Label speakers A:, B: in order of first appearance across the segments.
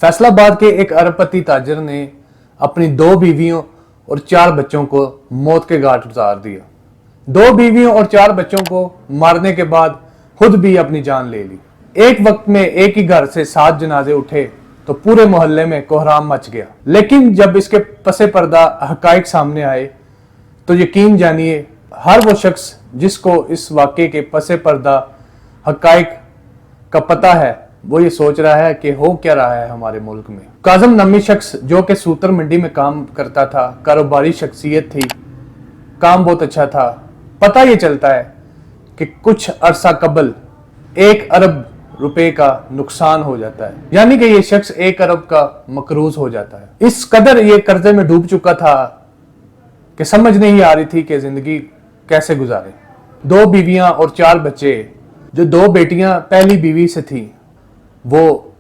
A: फैसलाबाद के एक अरबपति ताजर ने अपनी 2 बीवियों और 4 बच्चों को मौत के घाट उतार दिया। 2 बीवियों और 4 बच्चों को मारने के बाद खुद भी अपनी जान ले ली। एक वक्त में एक ही घर से 7 जनाजे उठे तो पूरे मोहल्ले में कोहराम मच गया। लेकिन जब इसके पसे पर्दा हकाइक सामने आए तो यकीन जानिए हर वो शख्स जिसको इस वाक़े के पसे पर्दा हकाइक का पता है वो ये सोच रहा है कि हो क्या रहा है हमारे मुल्क में। काज़म नामी शख्स जो कि सूतर मंडी में काम करता था, कारोबारी शख्सियत थी, काम बहुत अच्छा था। पता ये चलता है कि कुछ अरसा कबल 1 अरब रुपए का नुकसान हो जाता है, यानी कि ये शख्स 1 अरब का मकरूज हो जाता है। इस कदर ये कर्जे में डूब चुका था कि समझ नहीं आ रही थी कि जिंदगी कैसे गुजारे। 2 बीवियां और 4 बच्चे। जो 2 बेटियां पहली बीवी से थी वो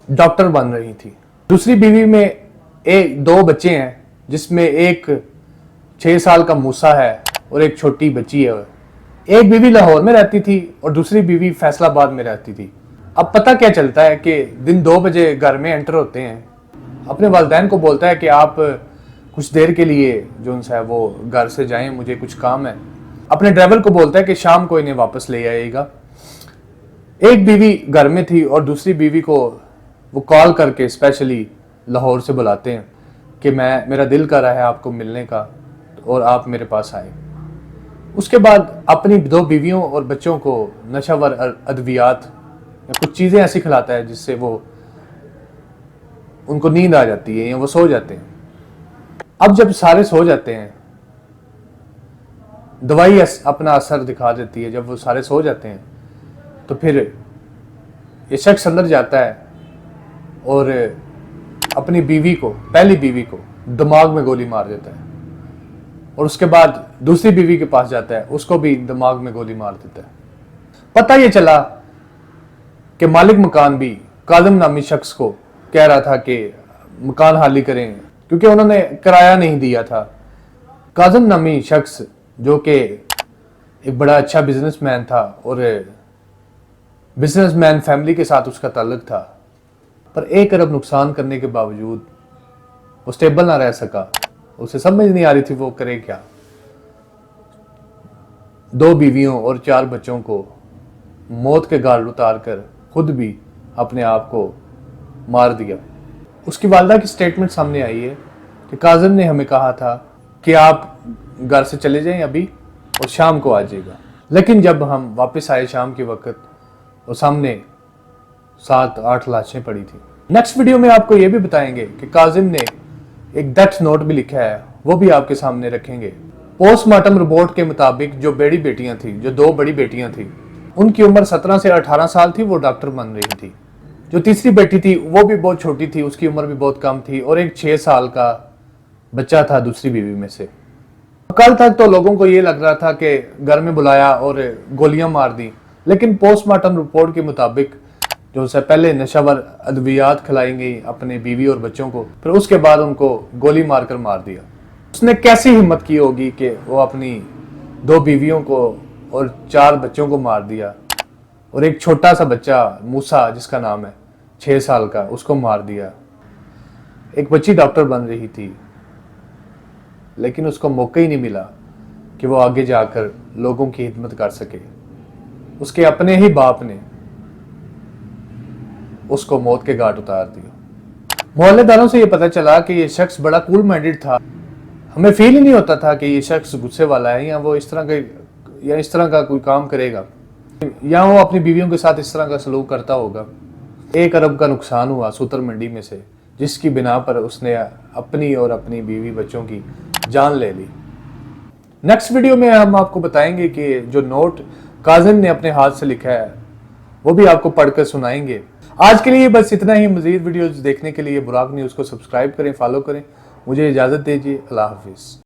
A: डॉक्टर बन रही थी। दूसरी बीवी में 2 बच्चे हैं जिसमें एक 6 साल का मूसा है और एक छोटी बच्ची है। एक बीवी लाहौर में रहती थी और दूसरी बीवी फैसलाबाद में रहती थी। अब पता क्या चलता है कि दिन 2 बजे घर में एंटर होते हैं, अपने वालिदैन को बोलता है कि आप कुछ देर के लिए जो उनसे है वो घर से जाएं, मुझे कुछ काम है। अपने ड्राइवर को बोलता है कि शाम को इन्हें वापस ले आएगा। एक बीवी घर में थी और दूसरी बीवी को वो कॉल करके स्पेशली लाहौर से बुलाते हैं कि मेरा दिल कर रहा है आपको मिलने का और आप मेरे पास आए। उसके बाद अपनी 2 बीवियों और बच्चों को नशावर अद्वियात या कुछ चीज़ें ऐसी खिलाता है जिससे वो उनको नींद आ जाती है या वो सो जाते हैं। अब जब सारे सो जाते हैं, दवाई अपना असर दिखा देती है। जब वो सारे सो जाते हैं तो फिर ये शख्स अंदर जाता है और अपनी बीवी को, पहली बीवी को दिमाग में गोली मार देता है और उसके बाद दूसरी बीवी के पास जाता है, उसको भी दिमाग में गोली मार देता है। पता ये चला कि मालिक मकान भी काज़म नामी शख्स को कह रहा था कि मकान खाली करें क्योंकि उन्होंने किराया नहीं दिया था। काज़म नामी शख्स जो कि एक बड़ा अच्छा बिजनेसमैन था और बिजनेसमैन फैमिली के साथ उसका ताल्लुक था, पर 1 अरब नुकसान करने के बावजूद वो स्टेबल ना रह सका। उसे समझ नहीं आ रही थी वो करे क्या। 2 बीवियों और 4 बच्चों को मौत के घाट उतार कर खुद भी अपने आप को मार दिया। उसकी वालिदा की स्टेटमेंट सामने आई है कि काज़म ने हमें कहा था कि आप घर से चले जाएं अभी और शाम को आ जाइएगा। लेकिन जब हम वापस आए शाम के वक्त और सामने 7-8 लाशें पड़ी थी। नेक्स्ट वीडियो में आपको ये भी बताएंगे कि काज़िम ने एक डेथ नोट भी लिखा है, वो भी आपके सामने रखेंगे। पोस्टमार्टम रिपोर्ट के मुताबिक जो बड़ी बेटियां थी, जो 2 बड़ी बेटियां थी, उनकी उम्र 17 से 18 साल थी, वो डॉक्टर बन रही थी। जो तीसरी बेटी थी वो भी बहुत छोटी थी, उसकी उम्र भी बहुत कम थी और एक 6 साल का बच्चा था दूसरी बीवी में से। कल तक तो लोगों को ये लग रहा था कि घर में बुलाया और गोलियां मार दी, लेकिन पोस्टमार्टम रिपोर्ट के मुताबिक जो उससे पहले नशावर अद्वियात खिलाई गई अपने बीवी और बच्चों को, फिर उसके बाद उनको गोली मारकर मार दिया। उसने कैसी हिम्मत की होगी कि वो अपनी 2 बीवियों को और 4 बच्चों को मार दिया और एक छोटा सा बच्चा मूसा जिसका नाम है 6 साल का, उसको मार दिया। एक बच्ची डॉक्टर बन रही थी लेकिन उसको मौका ही नहीं मिला कि वो आगे जाकर लोगों की खिदमत कर सके। उसके अपने ही बाप ने उसको मौत के घाट उतार दिया। मोहल्लेदारों से ये पता चला कि ये शख्स बड़ा कूल माइंडेड था। हमें फील ही नहीं होता था कि ये शख्स गुस्से वाला है या वो इस तरह का कोई काम करेगा या वो अपनी बीवियों के साथ इस तरह का सलूक करता होगा। 1 अरब का नुकसान हुआ सूतर मंडी में से, जिसकी बिना पर उसने अपनी और अपनी बीवी बच्चों की जान ले ली। नेक्स्ट वीडियो में हम आपको बताएंगे कि जो नोट काज़िम ने अपने हाथ से लिखा है वो भी आपको पढ़कर सुनाएंगे। आज के लिए बस इतना ही। मजीद वीडियोस देखने के लिए बुराक न्यूज़ को सब्सक्राइब करें, फॉलो करें। मुझे इजाज़त दीजिए। अल्लाह हाफिज़।